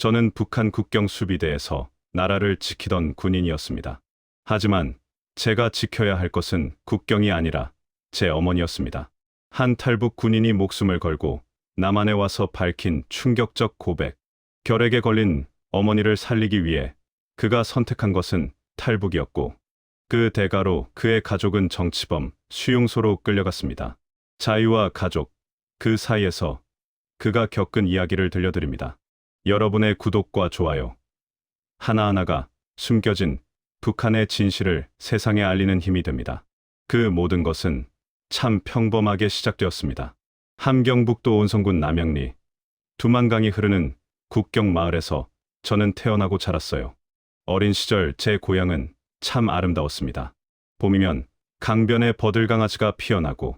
저는 북한 국경 수비대에서 나라를 지키던 군인이었습니다. 하지만 제가 지켜야 할 것은 국경이 아니라 제 어머니였습니다. 한 탈북 군인이 목숨을 걸고 남한에 와서 밝힌 충격적 고백. 결핵에 걸린 어머니를 살리기 위해 그가 선택한 것은 탈북이었고, 그 대가로 그의 가족은 정치범, 수용소로 끌려갔습니다. 자유와 가족, 그 사이에서 그가 겪은 이야기를 들려드립니다. 여러분의 구독과 좋아요, 하나하나가 숨겨진 북한의 진실을 세상에 알리는 힘이 됩니다. 그 모든 것은 참 평범하게 시작되었습니다. 함경북도 온성군 남영리, 두만강이 흐르는 국경 마을에서 저는 태어나고 자랐어요. 어린 시절 제 고향은 참 아름다웠습니다. 봄이면 강변에 버들강아지가 피어나고,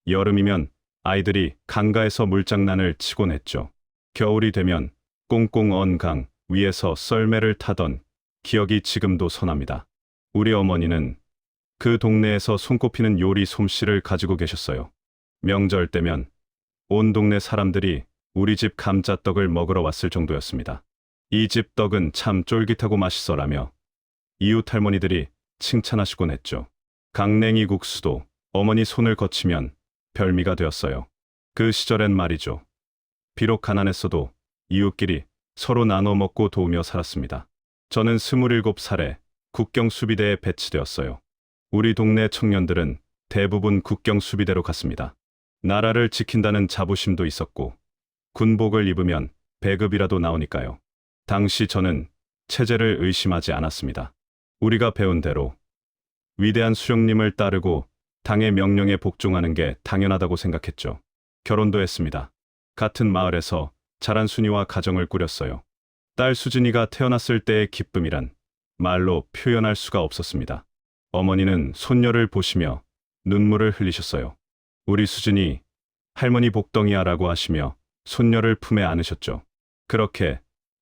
여름이면 아이들이 강가에서 물장난을 치곤 했죠. 겨울이 되면 꽁꽁 언 강 위에서 썰매를 타던 기억이 지금도 선합니다. 우리 어머니는 그 동네에서 손꼽히는 요리 솜씨를 가지고 계셨어요. 명절 때면 온 동네 사람들이 우리 집 감자떡을 먹으러 왔을 정도였습니다. 이 집 떡은 참 쫄깃하고 맛있어라며 이웃 할머니들이 칭찬하시곤 했죠. 강냉이 국수도 어머니 손을 거치면 별미가 되었어요. 그 시절엔 말이죠. 비록 가난했어도 이웃끼리 서로 나눠 먹고 도우며 살았습니다. 저는 27살에 국경 수비대에 배치되었어요. 우리 동네 청년들은 대부분 국경 수비대로 갔습니다. 나라를 지킨다는 자부심도 있었고, 군복을 입으면 배급이라도 나오니까요. 당시 저는 체제를 의심하지 않았습니다. 우리가 배운 대로 위대한 수령님을 따르고 당의 명령에 복종하는 게 당연하다고 생각했죠. 결혼도 했습니다. 같은 마을에서 자란 순이와 가정을 꾸렸어요. 딸 수진이가 태어났을 때의 기쁨이란 말로 표현할 수가 없었습니다. 어머니는 손녀를 보시며 눈물을 흘리셨어요. 우리 수진이 할머니 복덩이야라고 하시며 손녀를 품에 안으셨죠. 그렇게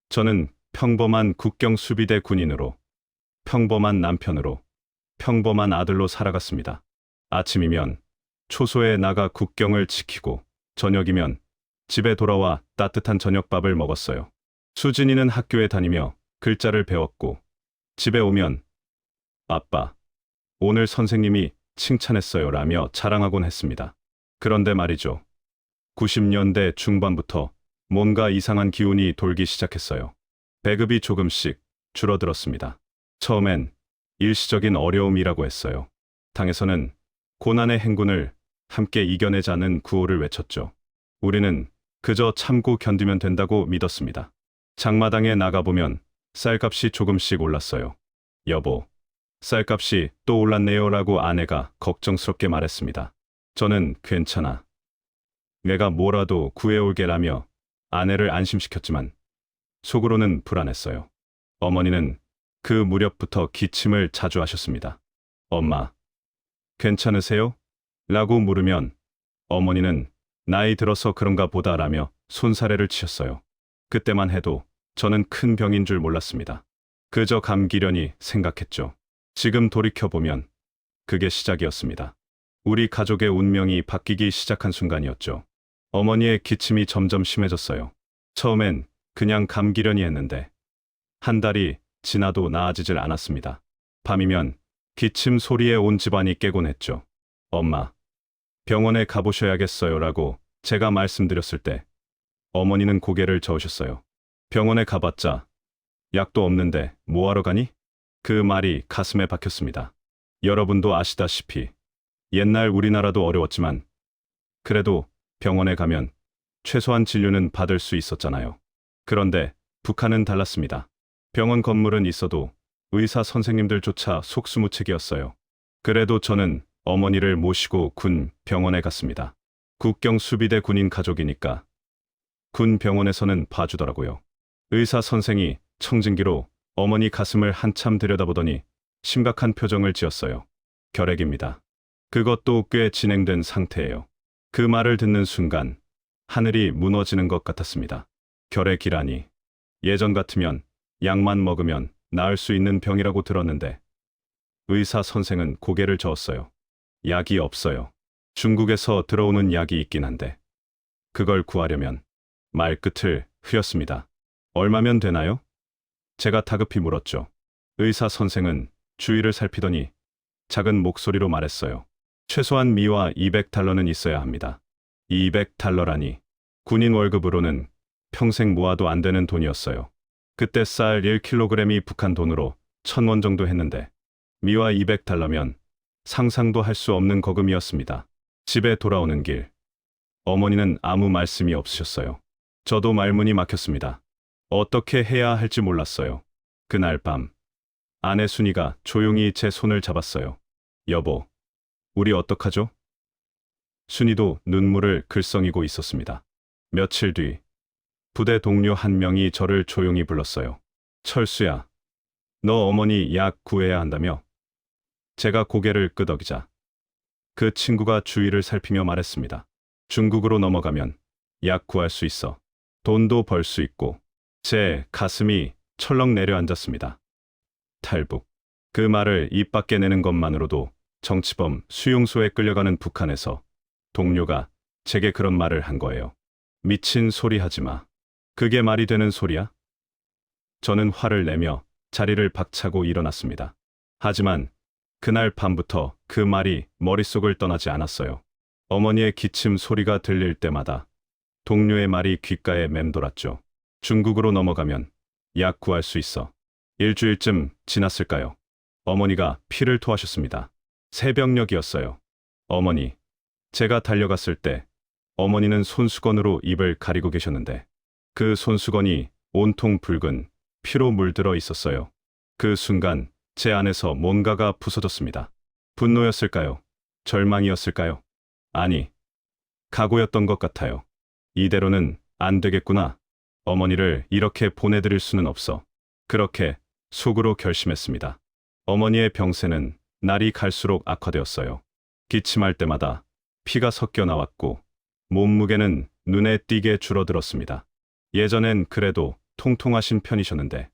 저는 평범한 국경 수비대 군인으로, 평범한 남편으로, 평범한 아들로 살아갔습니다. 아침이면 초소에 나가 국경을 지키고, 저녁이면 집에 돌아와 따뜻한 저녁밥을 먹었어요. 수진이는 학교에 다니며 글자를 배웠고, 집에 오면 아빠, 오늘 선생님이 칭찬했어요 라며 자랑하곤 했습니다. 그런데 말이죠. 90년대 중반부터 뭔가 이상한 기운이 돌기 시작했어요. 배급이 조금씩 줄어들었습니다. 처음엔 일시적인 어려움이라고 했어요. 당에서는 고난의 행군을 함께 이겨내자는 구호를 외쳤죠. 우리는 그저 참고 견디면 된다고 믿었습니다. 장마당에 나가보면 쌀값이 조금씩 올랐어요. 여보, 쌀값이 또 올랐네요 라고 아내가 걱정스럽게 말했습니다. 저는 괜찮아, 내가 뭐라도 구해올게라며 아내를 안심시켰지만 속으로는 불안했어요. 어머니는 그 무렵부터 기침을 자주 하셨습니다. 엄마, 괜찮으세요? 라고 물으면 어머니는 나이 들어서 그런가 보다 라며 손사래를 치셨어요. 그때만 해도 저는 큰 병인 줄 몰랐습니다. 그저 감기려니 생각했죠. 지금 돌이켜보면 그게 시작이었습니다. 우리 가족의 운명이 바뀌기 시작한 순간이었죠. 어머니의 기침이 점점 심해졌어요. 처음엔 그냥 감기려니 했는데 한 달이 지나도 나아지질 않았습니다. 밤이면 기침 소리에 온 집안이 깨곤 했죠. 엄마, 병원에 가보셔야겠어요 라고 제가 말씀드렸을 때 어머니는 고개를 저으셨어요. 병원에 가봤자 약도 없는데 뭐하러 가니? 그 말이 가슴에 박혔습니다. 여러분도 아시다시피 옛날 우리나라도 어려웠지만 그래도 병원에 가면 최소한 진료는 받을 수 있었잖아요. 그런데 북한은 달랐습니다. 병원 건물은 있어도 의사 선생님들조차 속수무책이었어요. 그래도 저는 어머니를 모시고 군 병원에 갔습니다. 국경 수비대 군인 가족이니까 군 병원에서는 봐주더라고요. 의사 선생이 청진기로 어머니 가슴을 한참 들여다보더니 심각한 표정을 지었어요. 결핵입니다. 그것도 꽤 진행된 상태예요. 그 말을 듣는 순간 하늘이 무너지는 것 같았습니다. 결핵이라니. 예전 같으면 약만 먹으면 나을 수 있는 병이라고 들었는데 의사 선생은 고개를 저었어요. 약이 없어요. 중국에서 들어오는 약이 있긴 한데 그걸 구하려면 말끝을 흐렸습니다. 얼마면 되나요? 제가 다급히 물었죠. 의사 선생은 주위를 살피더니 작은 목소리로 말했어요. 최소한 미와 200달러는 있어야 합니다. 200달러라니. 군인 월급으로는 평생 모아도 안 되는 돈이었어요. 그때 쌀 1kg이 북한 돈으로 1,000원 정도 했는데 미와 200달러면 상상도 할 수 없는 거금이었습니다. 집에 돌아오는 길, 어머니는 아무 말씀이 없으셨어요. 저도 말문이 막혔습니다. 어떻게 해야 할지 몰랐어요. 그날 밤, 아내 순이가 조용히 제 손을 잡았어요. 여보, 우리 어떡하죠? 순이도 눈물을 글썽이고 있었습니다. 며칠 뒤, 부대 동료 한 명이 저를 조용히 불렀어요. 철수야, 너 어머니 약 구해야 한다며? 제가 고개를 끄덕이자 그 친구가 주위를 살피며 말했습니다. 중국으로 넘어가면 약 구할 수 있어. 돈도 벌 수 있고. 제 가슴이 철렁 내려앉았습니다. 탈북. 그 말을 입 밖에 내는 것만으로도 정치범 수용소에 끌려가는 북한에서 동료가 제게 그런 말을 한 거예요. 미친 소리 하지 마. 그게 말이 되는 소리야? 저는 화를 내며 자리를 박차고 일어났습니다. 하지만 그날 밤부터 그 말이 머릿속을 떠나지 않았어요. 어머니의 기침 소리가 들릴 때마다 동료의 말이 귓가에 맴돌았죠. 중국으로 넘어가면 약 구할 수 있어. 일주일쯤 지났을까요? 어머니가 피를 토하셨습니다. 새벽녘이었어요. 어머니, 제가 달려갔을 때 어머니는 손수건으로 입을 가리고 계셨는데 그 손수건이 온통 붉은 피로 물들어 있었어요. 그 순간 제 안에서 뭔가가 부서졌습니다. 분노였을까요? 절망이었을까요? 아니, 각오였던 것 같아요. 이대로는 안 되겠구나. 어머니를 이렇게 보내드릴 수는 없어. 그렇게 속으로 결심했습니다. 어머니의 병세는 날이 갈수록 악화되었어요. 기침할 때마다 피가 섞여 나왔고 몸무게는 눈에 띄게 줄어들었습니다. 예전엔 그래도 통통하신 편이셨는데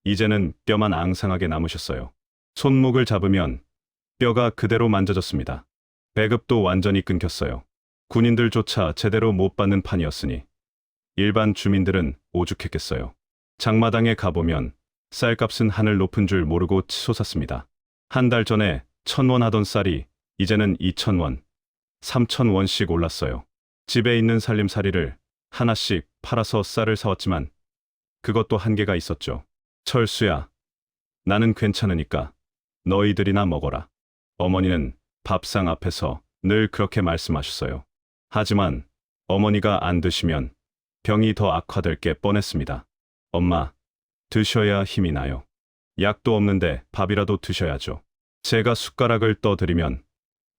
이제는 뼈만 앙상하게 남으셨어요. 손목을 잡으면 뼈가 그대로 만져졌습니다. 배급도 완전히 끊겼어요. 군인들조차 제대로 못 받는 판이었으니 일반 주민들은 오죽했겠어요. 장마당에 가보면 쌀값은 하늘 높은 줄 모르고 치솟았습니다. 한 달 전에 1,000원 하던 쌀이 이제는 2,000원, 3,000원씩 올랐어요. 집에 있는 살림살이를 하나씩 팔아서 쌀을 사왔지만 그것도 한계가 있었죠. 철수야, 나는 괜찮으니까 너희들이나 먹어라. 어머니는 밥상 앞에서 늘 그렇게 말씀하셨어요. 하지만 어머니가 안 드시면 병이 더 악화될 게 뻔했습니다. 엄마, 드셔야 힘이 나요. 약도 없는데 밥이라도 드셔야죠. 제가 숟가락을 떠드리면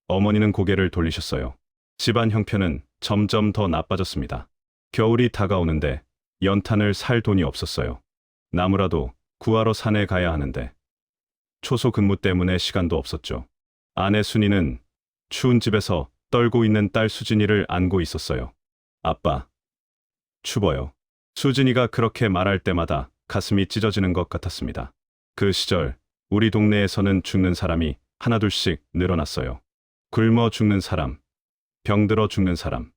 어머니는 고개를 돌리셨어요. 집안 형편은 점점 더 나빠졌습니다. 겨울이 다가오는데 연탄을 살 돈이 없었어요. 나무라도 구하러 산에 가야 하는데 초소 근무 때문에 시간도 없었죠. 아내 순이는 추운 집에서 떨고 있는 딸 수진이를 안고 있었어요. 아빠, 추워요. 수진이가 그렇게 말할 때마다 가슴이 찢어지는 것 같았습니다. 그 시절 우리 동네에서는 죽는 사람이 하나둘씩 늘어났어요. 굶어 죽는 사람, 병들어 죽는 사람.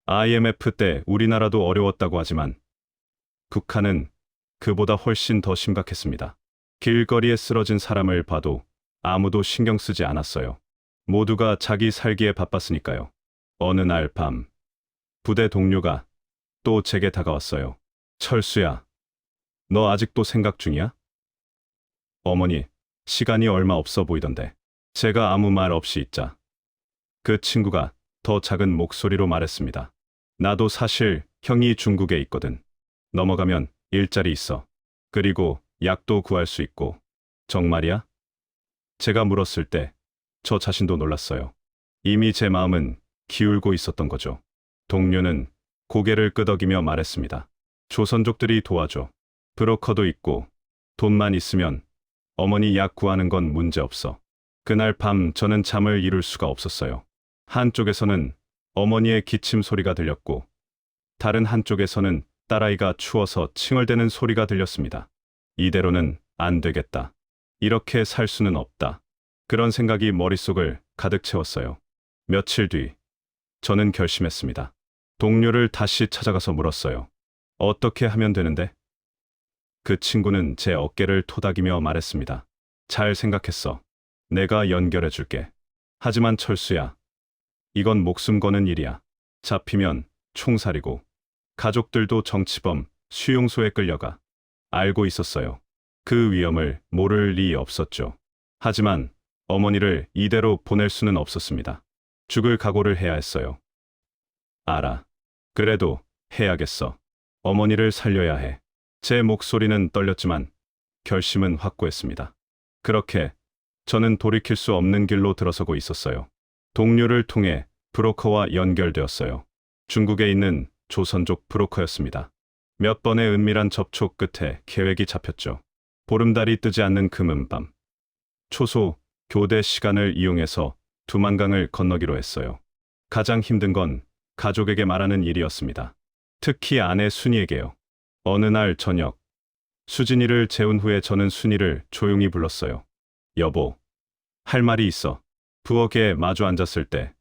IMF 때 우리나라도 어려웠다고 하지만 북한은 그보다 훨씬 더 심각했습니다. 길거리에 쓰러진 사람을 봐도 아무도 신경 쓰지 않았어요. 모두가 자기 살기에 바빴으니까요. 어느 날 밤, 부대 동료가 또 제게 다가왔어요. 철수야, 너 아직도 생각 중이야? 어머니, 시간이 얼마 없어 보이던데. 제가 아무 말 없이 있자 그 친구가 더 작은 목소리로 말했습니다. 나도 사실 형이 중국에 있거든. 넘어가면 일자리 있어. 그리고 약도 구할 수 있고. 정말이야? 제가 물었을 때 저 자신도 놀랐어요. 이미 제 마음은 기울고 있었던 거죠. 동료는 고개를 끄덕이며 말했습니다. 조선족들이 도와줘. 브로커도 있고 돈만 있으면 어머니 약 구하는 건 문제 없어. 그날 밤 저는 잠을 이룰 수가 없었어요. 한쪽에서는 어머니의 기침 소리가 들렸고 다른 한쪽에서는 딸아이가 추워서 칭얼대는 소리가 들렸습니다. 이대로는 안 되겠다. 이렇게 살 수는 없다. 그런 생각이 머릿속을 가득 채웠어요. 며칠 뒤 저는 결심했습니다. 동료를 다시 찾아가서 물었어요. 어떻게 하면 되는데? 그 친구는 제 어깨를 토닥이며 말했습니다. 잘 생각했어. 내가 연결해 줄게. 하지만 철수야, 이건 목숨 거는 일이야. 잡히면 총살이고 가족들도 정치범, 수용소에 끌려가. 알고 있었어요. 그 위험을 모를 리 없었죠. 하지만 어머니를 이대로 보낼 수는 없었습니다. 죽을 각오를 해야 했어요. 알아. 그래도 해야겠어. 어머니를 살려야 해. 제 목소리는 떨렸지만 결심은 확고했습니다. 그렇게 저는 돌이킬 수 없는 길로 들어서고 있었어요. 동료를 통해 브로커와 연결되었어요. 중국에 있는 조선족 브로커였습니다. 몇 번의 은밀한 접촉 끝에 계획이 잡혔죠. 보름달이 뜨지 않는 금은밤. 초소 교대 시간을 이용해서 두만강을 건너기로 했어요. 가장 힘든 건 가족에게 말하는 일이었습니다. 특히 아내 순이에게요. 어느 날 저녁, 수진이를 재운 후에 저는 순이를 조용히 불렀어요. 여보, 할 말이 있어. 부엌에 마주 앉았을 때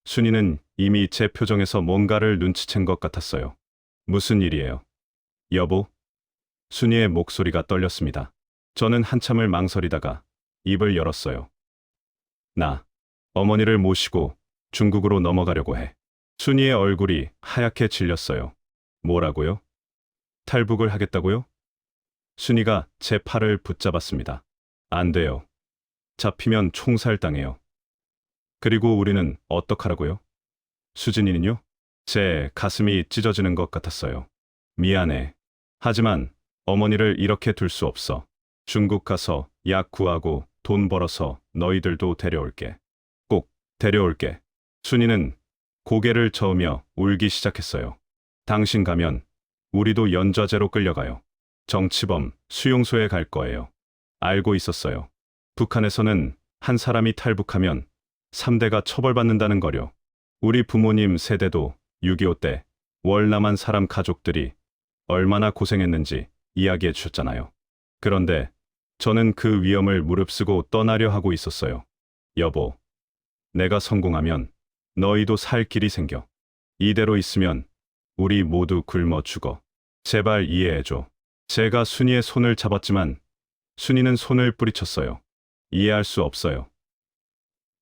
순이는 이미 제 표정에서 뭔가를 눈치챈 것 같았어요. 무슨 일이에요? 여보? 순이의 목소리가 떨렸습니다. 저는 한참을 망설이다가 입을 열었어요. 나 어머니를 모시고 중국으로 넘어가려고 해. 순이의 얼굴이 하얗게 질렸어요. 뭐라고요? 탈북을 하겠다고요? 순이가 제 팔을 붙잡았습니다. 안 돼요. 잡히면 총살당해요. 그리고 우리는 어떡하라고요? 수진이는요? 제 가슴이 찢어지는 것 같았어요. 미안해. 하지만 어머니를 이렇게 둘 수 없어. 중국 가서 약 구하고 돈 벌어서 너희들도 데려올게. 꼭 데려올게. 순이는 고개를 저으며 울기 시작했어요. 당신 가면 우리도 연좌제로 끌려가요. 정치범 수용소에 갈 거예요. 알고 있었어요. 북한에서는 한 사람이 탈북하면 3대가 처벌받는다는 거요. 우리 부모님 세대도 6.25 때 월남한 사람 가족들이 얼마나 고생했는지 이야기해 주셨잖아요. 그런데 저는 그 위험을 무릅쓰고 떠나려 하고 있었어요. 여보, 내가 성공하면 너희도 살 길이 생겨. 이대로 있으면 우리 모두 굶어 죽어. 제발 이해해줘. 제가 순이의 손을 잡았지만 순이는 손을 뿌리쳤어요. 이해할 수 없어요.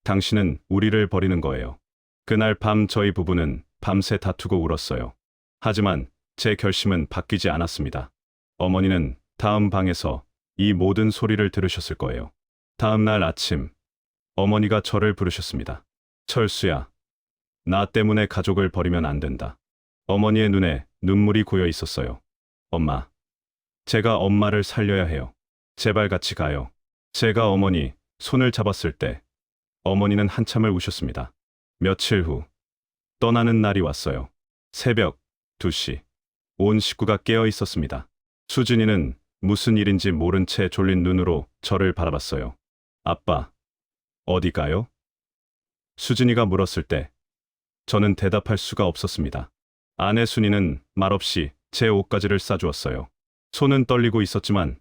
당신은 우리를 버리는 거예요. 그날 밤 저희 부부는 밤새 다투고 울었어요. 하지만 제 결심은 바뀌지 않았습니다. 어머니는 다음 방에서 이 모든 소리를 들으셨을 거예요. 다음 날 아침, 어머니가 저를 부르셨습니다. 철수야, 나 때문에 가족을 버리면 안 된다. 어머니의 눈에 눈물이 고여 있었어요. 엄마, 제가 엄마를 살려야 해요. 제발 같이 가요. 제가 어머니 손을 잡았을 때 어머니는 한참을 우셨습니다. 며칠 후 떠나는 날이 왔어요. 새벽 2시. 온 식구가 깨어 있었습니다. 수진이는 무슨 일인지 모른 채 졸린 눈으로 저를 바라봤어요. 아빠, 어디 가요? 수진이가 물었을 때 저는 대답할 수가 없었습니다. 아내 순이는 말없이 제 옷가지를 싸주었어요. 손은 떨리고 있었지만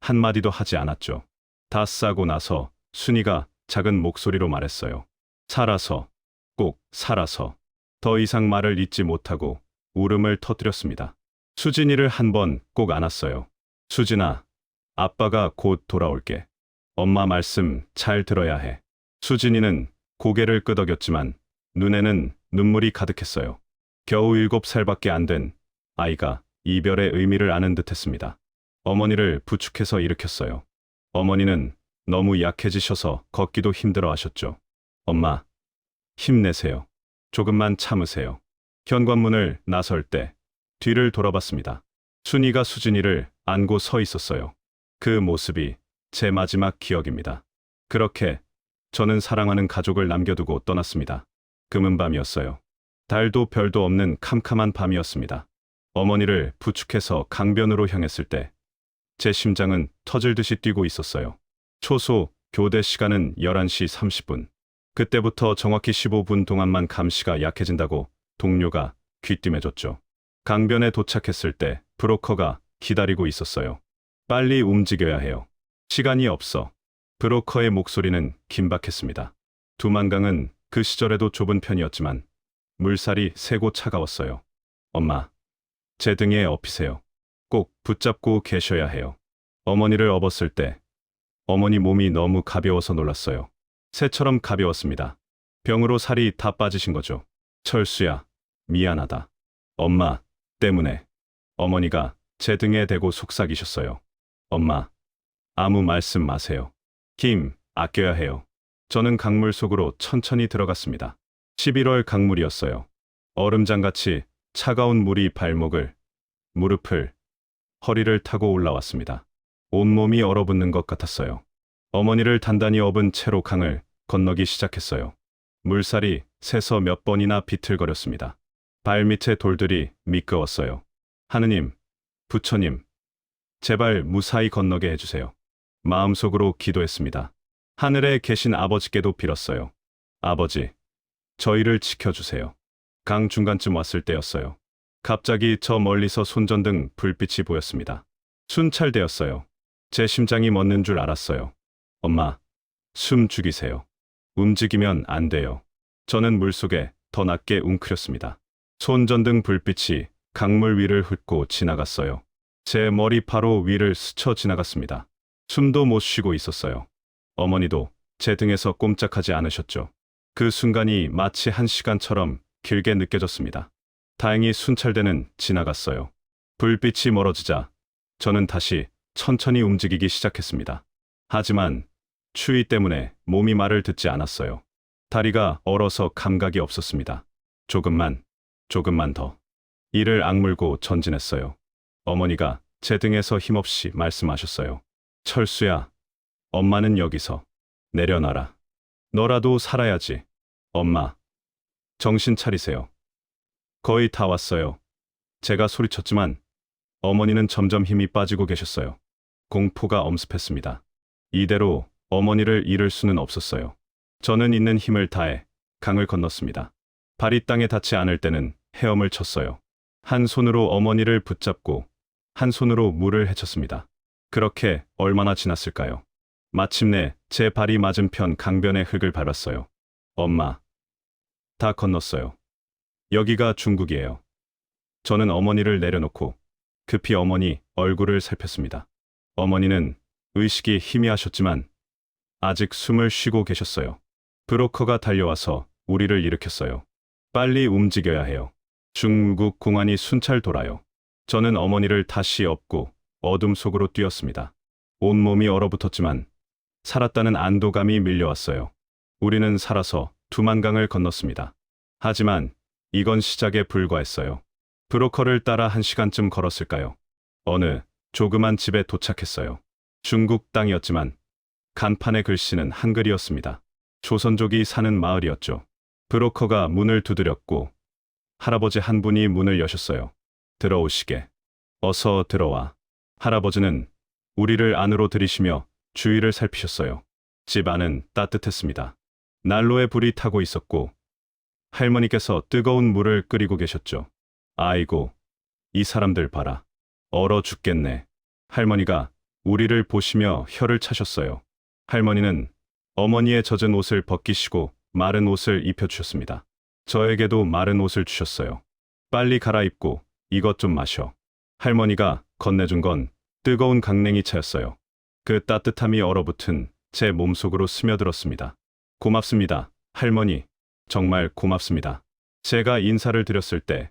한마디도 하지 않았죠. 다 싸고 나서 순이가 작은 목소리로 말했어요. 살아서, 꼭 살아서. 더 이상 말을 잇지 못하고 울음을 터뜨렸습니다. 수진이를 한 번 꼭 안았어요. 수진아, 아빠가 곧 돌아올게. 엄마 말씀 잘 들어야 해. 수진이는 고개를 끄덕였지만 눈에는 눈물이 가득했어요. 겨우 7살밖에 안 된 아이가 이별의 의미를 아는 듯했습니다. 어머니를 부축해서 일으켰어요. 어머니는 너무 약해지셔서 걷기도 힘들어 하셨죠. 엄마, 힘내세요. 조금만 참으세요. 현관문을 나설 때 뒤를 돌아봤습니다. 순이가 수진이를 안고 서 있었어요. 그 모습이 제 마지막 기억입니다. 그렇게 저는 사랑하는 가족을 남겨두고 떠났습니다. 금은밤이었어요. 달도 별도 없는 캄캄한 밤이었습니다. 어머니를 부축해서 강변으로 향했을 때 제 심장은 터질 듯이 뛰고 있었어요. 초소 교대 시간은 11시 30분. 그때부터 정확히 15분 동안만 감시가 약해진다고 동료가 귀띔해줬죠. 강변에 도착했을 때 브로커가 기다리고 있었어요. 빨리 움직여야 해요. 시간이 없어. 브로커의 목소리는 긴박했습니다. 두만강은 그 시절에도 좁은 편이었지만 물살이 세고 차가웠어요. 엄마, 제 등에 업히세요. 꼭 붙잡고 계셔야 해요. 어머니를 업었을 때 어머니 몸이 너무 가벼워서 놀랐어요. 새처럼 가벼웠습니다. 병으로 살이 다 빠지신 거죠. 철수야, 미안하다. 엄마 때문에. 어머니가 제 등에 대고 속삭이셨어요. 엄마, 아무 말씀 마세요. 힘 아껴야 해요. 저는 강물 속으로 천천히 들어갔습니다. 11월 강물이었어요. 얼음장같이 차가운 물이 발목을, 무릎을, 허리를 타고 올라왔습니다. 온몸이 얼어붙는 것 같았어요. 어머니를 단단히 업은 채로 강을 건너기 시작했어요. 물살이 새서 몇 번이나 비틀거렸습니다. 발밑에 돌들이 미끄웠어요. 하느님, 부처님, 제발 무사히 건너게 해주세요. 마음속으로 기도했습니다. 하늘에 계신 아버지께도 빌었어요. 아버지, 저희를 지켜주세요. 강 중간쯤 왔을 때였어요. 갑자기 저 멀리서 손전등 불빛이 보였습니다. 순찰대였어요. 제 심장이 멎는 줄 알았어요. 엄마, 숨 죽이세요. 움직이면 안 돼요. 저는 물속에 더 낮게 웅크렸습니다. 손전등 불빛이 강물 위를 훑고 지나갔어요. 제 머리 바로 위를 스쳐 지나갔습니다. 숨도 못 쉬고 있었어요. 어머니도 제 등에서 꼼짝하지 않으셨죠. 그 순간이 마치 한 시간처럼 길게 느껴졌습니다. 다행히 순찰대는 지나갔어요. 불빛이 멀어지자 저는 다시 천천히 움직이기 시작했습니다. 하지만 추위 때문에 몸이 말을 듣지 않았어요. 다리가 얼어서 감각이 없었습니다. 조금만 더. 이를 악물고 전진했어요. 어머니가 제 등에서 힘없이 말씀하셨어요. 철수야, 엄마는 여기서 내려놔라. 너라도 살아야지. 엄마, 정신 차리세요. 거의 다 왔어요. 제가 소리쳤지만 어머니는 점점 힘이 빠지고 계셨어요. 공포가 엄습했습니다. 이대로 어머니를 잃을 수는 없었어요. 저는 있는 힘을 다해 강을 건넜습니다. 발이 땅에 닿지 않을 때는 헤엄을 쳤어요. 한 손으로 어머니를 붙잡고 한 손으로 물을 헤쳤습니다. 그렇게 얼마나 지났을까요? 마침내 제 발이 맞은편 강변의 흙을 밟았어요. 엄마, 다 건넜어요. 여기가 중국이에요. 저는 어머니를 내려놓고 급히 어머니 얼굴을 살폈습니다. 어머니는 의식이 희미하셨지만 아직 숨을 쉬고 계셨어요. 브로커가 달려와서 우리를 일으켰어요. 빨리 움직여야 해요. 중국 공안이 순찰 돌아요. 저는 어머니를 다시 업고 어둠 속으로 뛰었습니다. 온몸이 얼어붙었지만 살았다는 안도감이 밀려왔어요. 우리는 살아서 두만강을 건넜습니다. 하지만 이건 시작에 불과했어요. 브로커를 따라 1시간쯤 걸었을까요? 어느 조그만 집에 도착했어요. 중국 땅이었지만 간판의 글씨는 한글이었습니다. 조선족이 사는 마을이었죠. 브로커가 문을 두드렸고 할아버지 한 분이 문을 여셨어요. 들어오시게. 어서 들어와. 할아버지는 우리를 안으로 들이시며 주위를 살피셨어요. 집 안은 따뜻했습니다. 난로에 불이 타고 있었고 할머니께서 뜨거운 물을 끓이고 계셨죠. 아이고, 이 사람들 봐라. 얼어 죽겠네. 할머니가 우리를 보시며 혀를 차셨어요. 할머니는 어머니의 젖은 옷을 벗기시고 마른 옷을 입혀주셨습니다. 저에게도 마른 옷을 주셨어요. 빨리 갈아입고 이것 좀 마셔. 할머니가 건네준 건 뜨거운 강냉이 차였어요. 그 따뜻함이 얼어붙은 제 몸속으로 스며들었습니다. 고맙습니다, 할머니. 정말 고맙습니다. 제가 인사를 드렸을 때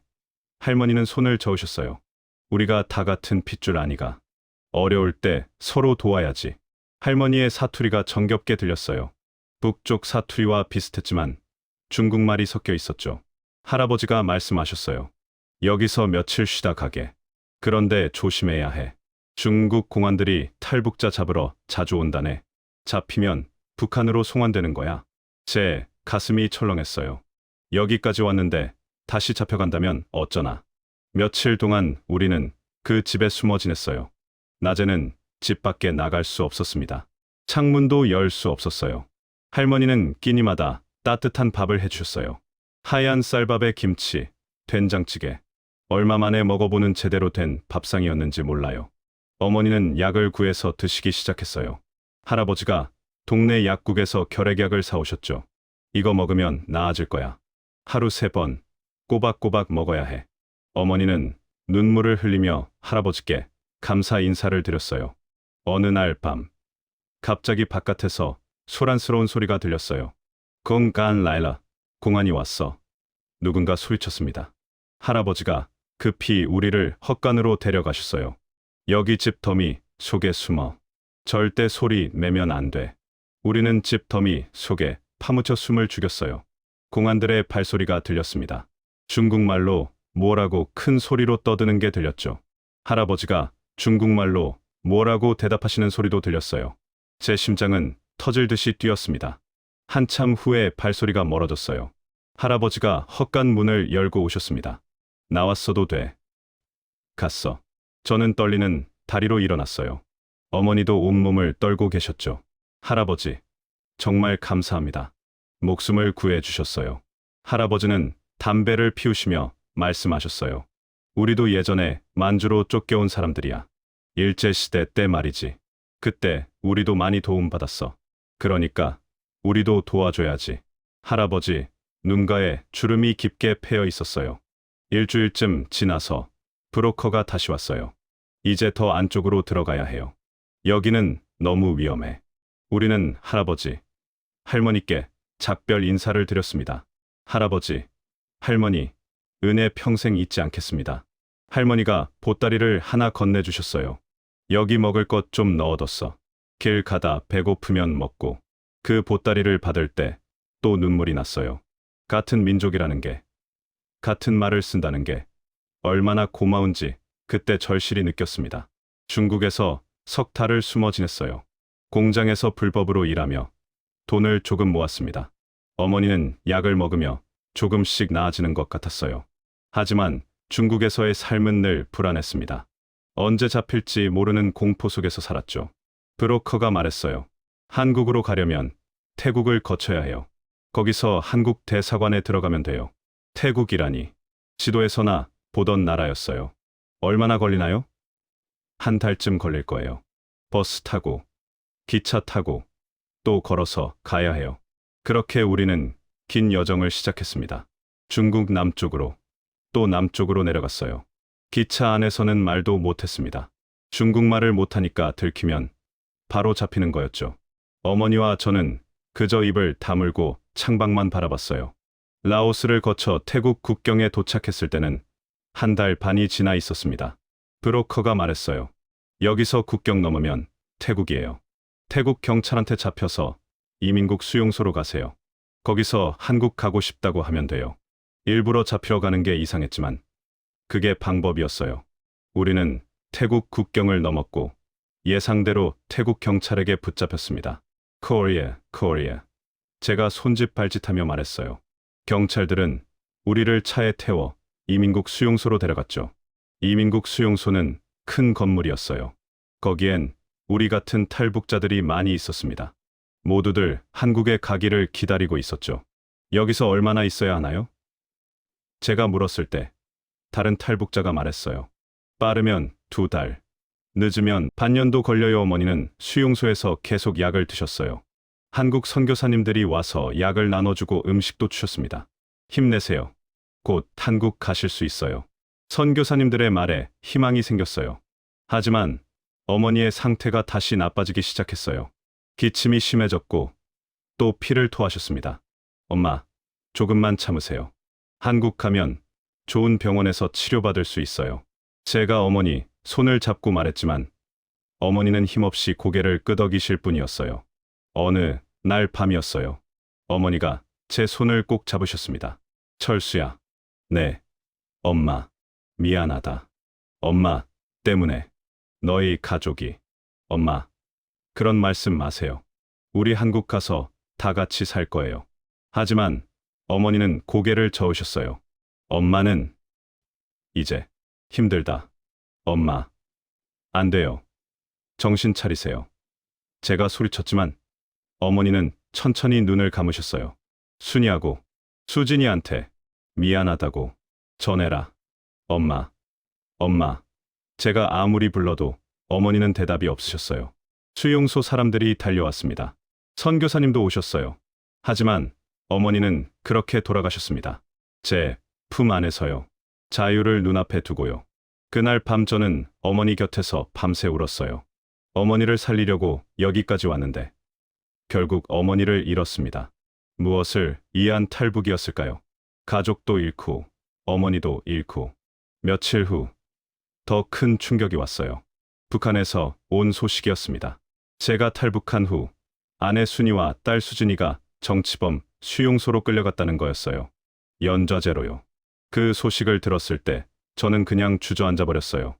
할머니는 손을 저으셨어요. 우리가 다 같은 핏줄 아니가. 어려울 때 서로 도와야지. 할머니의 사투리가 정겹게 들렸어요. 북쪽 사투리와 비슷했지만 중국말이 섞여 있었죠. 할아버지가 말씀하셨어요. 여기서 며칠 쉬다 가게. 그런데 조심해야 해. 중국 공안들이 탈북자 잡으러 자주 온다네. 잡히면 북한으로 송환되는 거야. 제 가슴이 철렁했어요. 여기까지 왔는데 다시 잡혀간다면 어쩌나. 며칠 동안 우리는 그 집에 숨어 지냈어요. 낮에는 집 밖에 나갈 수 없었습니다. 창문도 열 수 없었어요. 할머니는 끼니마다 따뜻한 밥을 해주셨어요. 하얀 쌀밥에 김치, 된장찌개. 얼마 만에 먹어보는 제대로 된 밥상이었는지 몰라요. 어머니는 약을 구해서 드시기 시작했어요. 할아버지가 동네 약국에서 결핵약을 사오셨죠. 이거 먹으면 나아질 거야. 하루 3번 꼬박꼬박 먹어야 해. 어머니는 눈물을 흘리며 할아버지께 감사 인사를 드렸어요. 어느 날 밤, 갑자기 바깥에서 소란스러운 소리가 들렸어요. 공간 라일라, 공안이 왔어. 누군가 소리쳤습니다. 할아버지가 급히 우리를 헛간으로 데려가셨어요. 여기 집 더미 속에 숨어. 절대 소리 내면 안 돼. 우리는 집 더미 속에 파묻혀 숨을 죽였어요. 공안들의 발소리가 들렸습니다. 중국말로 뭐라고 큰 소리로 떠드는 게 들렸죠. 할아버지가 중국말로 뭐라고 대답하시는 소리도 들렸어요. 제 심장은 터질 듯이 뛰었습니다. 한참 후에 발소리가 멀어졌어요. 할아버지가 헛간 문을 열고 오셨습니다. 나왔어도 돼. 갔어. 저는 떨리는 다리로 일어났어요. 어머니도 온몸을 떨고 계셨죠. 할아버지, 정말 감사합니다. 목숨을 구해주셨어요. 할아버지는 담배를 피우시며 말씀하셨어요. 우리도 예전에 만주로 쫓겨온 사람들이야. 일제시대 때 말이지. 그때 우리도 많이 도움받았어. 그러니까 우리도 도와줘야지. 할아버지, 눈가에 주름이 깊게 패여 있었어요. 일주일쯤 지나서 브로커가 다시 왔어요. 이제 더 안쪽으로 들어가야 해요. 여기는 너무 위험해. 우리는 할아버지, 할머니께 작별 인사를 드렸습니다. 할아버지, 할머니, 은혜 평생 잊지 않겠습니다. 할머니가 보따리를 하나 건네주셨어요. 여기 먹을 것 좀 넣어뒀어. 길 가다 배고프면 먹고. 그 보따리를 받을 때 또 눈물이 났어요. 같은 민족이라는 게, 같은 말을 쓴다는 게 얼마나 고마운지 그때 절실히 느꼈습니다. 중국에서 석 달을 숨어 지냈어요. 공장에서 불법으로 일하며 돈을 조금 모았습니다. 어머니는 약을 먹으며 조금씩 나아지는 것 같았어요. 하지만 중국에서의 삶은 늘 불안했습니다. 언제 잡힐지 모르는 공포 속에서 살았죠. 브로커가 말했어요. 한국으로 가려면 태국을 거쳐야 해요. 거기서 한국 대사관에 들어가면 돼요. 태국이라니 지도에서나 보던 나라였어요. 얼마나 걸리나요? 한 달쯤 걸릴 거예요. 버스 타고, 기차 타고, 또 걸어서 가야 해요. 그렇게 우리는 긴 여정을 시작했습니다. 중국 남쪽으로, 또 남쪽으로 내려갔어요. 기차 안에서는 말도 못했습니다. 중국말을 못하니까 들키면 바로 잡히는 거였죠. 어머니와 저는 그저 입을 다물고 창밖만 바라봤어요. 라오스를 거쳐 태국 국경에 도착했을 때는 한 달 반이 지나 있었습니다. 브로커가 말했어요. 여기서 국경 넘으면 태국이에요. 태국 경찰한테 잡혀서 이민국 수용소로 가세요. 거기서 한국 가고 싶다고 하면 돼요. 일부러 잡히러 가는 게 이상했지만 그게 방법이었어요. 우리는 태국 국경을 넘었고 예상대로 태국 경찰에게 붙잡혔습니다. 코리아, 코리아. 제가 손짓 발짓하며 말했어요. 경찰들은 우리를 차에 태워 이민국 수용소로 데려갔죠. 이민국 수용소는 큰 건물이었어요. 거기엔 우리 같은 탈북자들이 많이 있었습니다. 모두들 한국에 가기를 기다리고 있었죠. 여기서 얼마나 있어야 하나요? 제가 물었을 때 다른 탈북자가 말했어요. 빠르면 2달, 늦으면 반년도 걸려요. 어머니는 수용소에서 계속 약을 드셨어요. 한국 선교사님들이 와서 약을 나눠주고 음식도 주셨습니다. 힘내세요. 곧 한국 가실 수 있어요. 선교사님들의 말에 희망이 생겼어요. 하지만 어머니의 상태가 다시 나빠지기 시작했어요. 기침이 심해졌고 또 피를 토하셨습니다. 엄마, 조금만 참으세요. 한국 가면 좋은 병원에서 치료받을 수 있어요. 제가 어머니 손을 잡고 말했지만 어머니는 힘없이 고개를 끄덕이실 뿐이었어요. 어느 날 밤이었어요. 어머니가 제 손을 꼭 잡으셨습니다. 철수야. 네. 엄마. 미안하다. 엄마 때문에. 너희 가족이. 엄마. 그런 말씀 마세요. 우리 한국 가서 다 같이 살 거예요. 하지만 어머니는 고개를 저으셨어요. 엄마는 이제 힘들다. 엄마. 안 돼요. 정신 차리세요. 제가 소리쳤지만 어머니는 천천히 눈을 감으셨어요. 순이하고 수진이한테 미안하다고 전해라. 엄마. 엄마. 제가 아무리 불러도 어머니는 대답이 없으셨어요. 수용소 사람들이 달려왔습니다. 선교사님도 오셨어요. 하지만 어머니는 그렇게 돌아가셨습니다. 제 품 안에서요. 자유를 눈앞에 두고요. 그날 밤 저는 어머니 곁에서 밤새 울었어요. 어머니를 살리려고 여기까지 왔는데 결국 어머니를 잃었습니다. 무엇을 이해한 탈북이었을까요? 가족도 잃고 어머니도 잃고 며칠 후 더 큰 충격이 왔어요. 북한에서 온 소식이었습니다. 제가 탈북한 후 아내 순이와 딸 수진이가 정치범 수용소로 끌려갔다는 거였어요. 연좌제로요. 그 소식을 들었을 때 저는 그냥 주저앉아 버렸어요.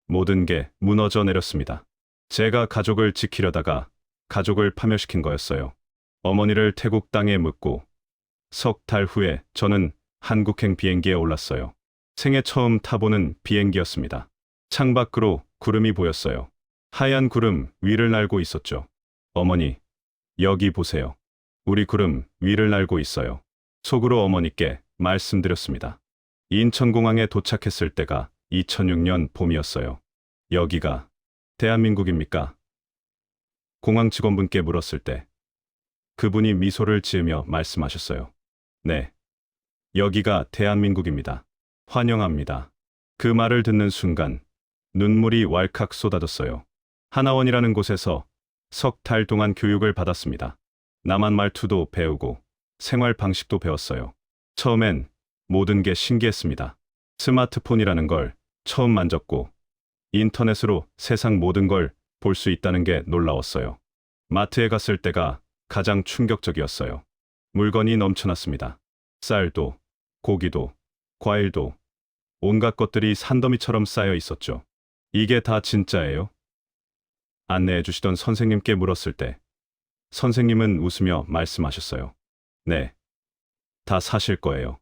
모든 게 무너져 내렸습니다. 제가 가족을 지키려다가 가족을 파멸시킨 거였어요. 어머니를 태국 땅에 묻고 석 달 후에 저는 한국행 비행기에 올랐어요. 생애 처음 타보는 비행기였습니다. 창밖으로 구름이 보였어요. 하얀 구름 위를 날고 있었죠. 어머니, 여기 보세요. 우리 구름 위를 날고 있어요. 속으로 어머니께 말씀드렸습니다. 인천공항에 도착했을 때가 2006년 봄이었어요. 여기가 대한민국입니까? 공항 직원분께 물었을 때 그분이 미소를 지으며 말씀하셨어요. 네. 여기가 대한민국입니다. 환영합니다. 그 말을 듣는 순간 눈물이 왈칵 쏟아졌어요. 하나원이라는 곳에서 석 달 동안 교육을 받았습니다. 남한 말투도 배우고 생활 방식도 배웠어요. 처음엔 모든 게 신기했습니다. 스마트폰이라는 걸 처음 만졌고 인터넷으로 세상 모든 걸 볼 수 있다는 게 놀라웠어요. 마트에 갔을 때가 가장 충격적이었어요. 물건이 넘쳐났습니다. 쌀도, 고기도, 과일도, 온갖 것들이 산더미처럼 쌓여 있었죠. 이게 다 진짜예요? 안내해 주시던 선생님께 물었을 때 선생님은 웃으며 말씀하셨어요. 네. 다 사실 거예요.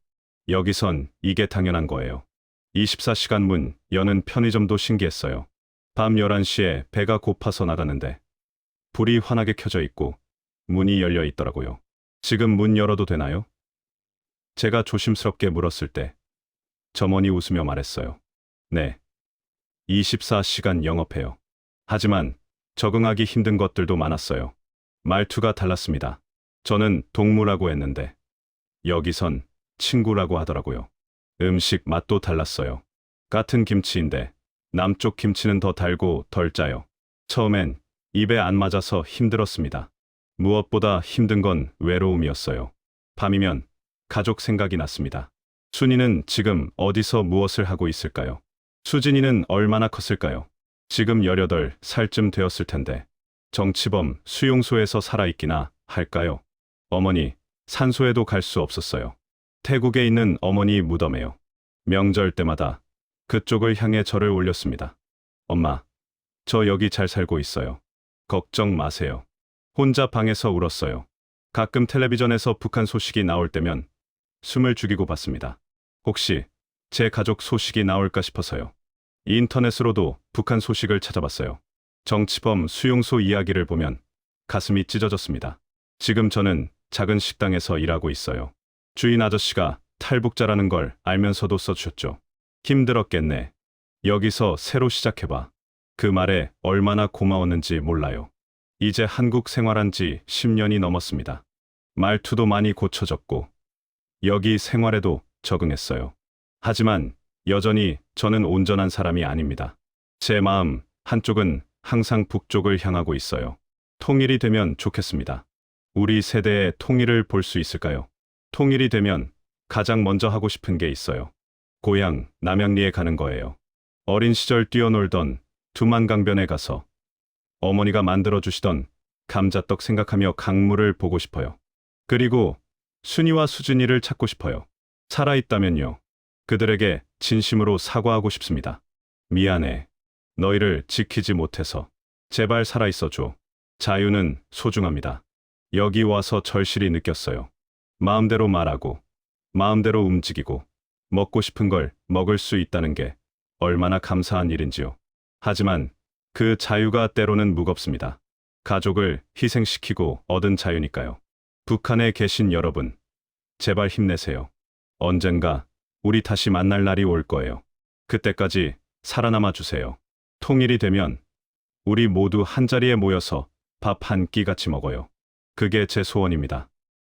여기선 이게 당연한 거예요. 24시간 문 여는 편의점도 신기했어요. 밤 11시에 배가 고파서 나가는데 불이 환하게 켜져 있고 문이 열려 있더라고요. 지금 문 열어도 되나요? 제가 조심스럽게 물었을 때 점원이 웃으며 말했어요. 네. 24시간 영업해요. 하지만 적응하기 힘든 것들도 많았어요. 말투가 달랐습니다. 저는 동무라고 했는데 여기선 친구라고 하더라고요. 음식 맛도 달랐어요. 같은 김치인데 남쪽 김치는 더 달고 덜 짜요. 처음엔 입에 안 맞아서 힘들었습니다. 무엇보다 힘든 건 외로움이었어요. 밤이면 가족 생각이 났습니다. 순이는 지금 어디서 무엇을 하고 있을까요? 수진이는 얼마나 컸을까요? 지금 18살쯤 되었을 텐데 정치범 수용소에서 살아있기나 할까요? 어머니, 산소에도 갈 수 없었어요. 태국에 있는 어머니 무덤에요. 명절 때마다 그쪽을 향해 절을 올렸습니다. 엄마, 저 여기 잘 살고 있어요. 걱정 마세요. 혼자 방에서 울었어요. 가끔 텔레비전에서 북한 소식이 나올 때면 숨을 죽이고 봤습니다. 혹시 제 가족 소식이 나올까 싶어서요. 인터넷으로도 북한 소식을 찾아봤어요. 정치범 수용소 이야기를 보면 가슴이 찢어졌습니다. 지금 저는 작은 식당에서 일하고 있어요. 주인 아저씨가 탈북자라는 걸 알면서도 써주셨죠. 힘들었겠네. 여기서 새로 시작해봐. 그 말에 얼마나 고마웠는지 몰라요. 이제 한국 생활한 지 10년이 넘었습니다. 말투도 많이 고쳐졌고 여기 생활에도 적응했어요. 하지만 여전히 저는 온전한 사람이 아닙니다. 제 마음 한쪽은 항상 북쪽을 향하고 있어요. 통일이 되면 좋겠습니다. 우리 세대의 통일을 볼 수 있을까요? 통일이 되면 가장 먼저 하고 싶은 게 있어요. 고향 남양리에 가는 거예요. 어린 시절 뛰어놀던 두만강변에 가서 어머니가 만들어주시던 감자떡 생각하며 강물을 보고 싶어요. 그리고 순이와 수진이를 찾고 싶어요. 살아있다면요. 그들에게 진심으로 사과하고 싶습니다. 미안해. 너희를 지키지 못해서. 제발 살아있어 줘. 자유는 소중합니다. 여기 와서 절실히 느꼈어요. 마음대로 말하고, 마음대로 움직이고, 먹고 싶은 걸 먹을 수 있다는 게 얼마나 감사한 일인지요. 하지만 그 자유가 때로는 무겁습니다. 가족을 희생시키고 얻은 자유니까요. 북한에 계신 여러분, 제발 힘내세요. 언젠가 우리 다시 만날 날이 올 거예요. 그때까지 살아남아 주세요. 통일이 되면 우리 모두 한자리에 모여서 밥 한 끼 같이 먹어요. 그게 제 소원입니다.